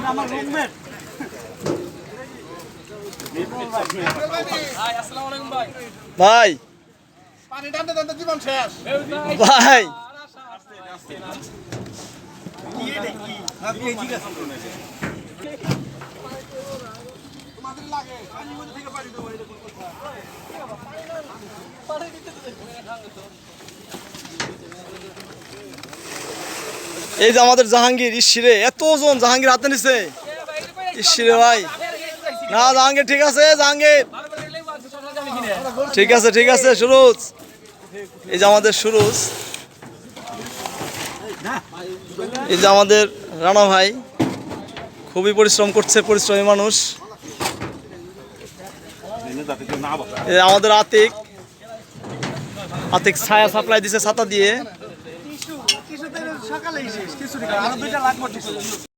আমার রুমমেট ভাই পানি টানতে টানতে জীবন শেষ ভাই এই যে আমাদের জাহাঙ্গীর ইসিরে এত ওজন জাহাঙ্গীর হাতে নিছে ইসিরে ভাই না জাহাঙ্গীর ঠিক আছে জাহাঙ্গীর ঠিক আছে সুরজ এই যে আমাদের সুরজ এই যে আমাদের রানা ভাই খুবই পরিশ্রম করছে পরিশ্রমী মানুষ আমাদের আতিক ছায়া সাপ্লাই দিছে ছাতা দিয়ে সকালে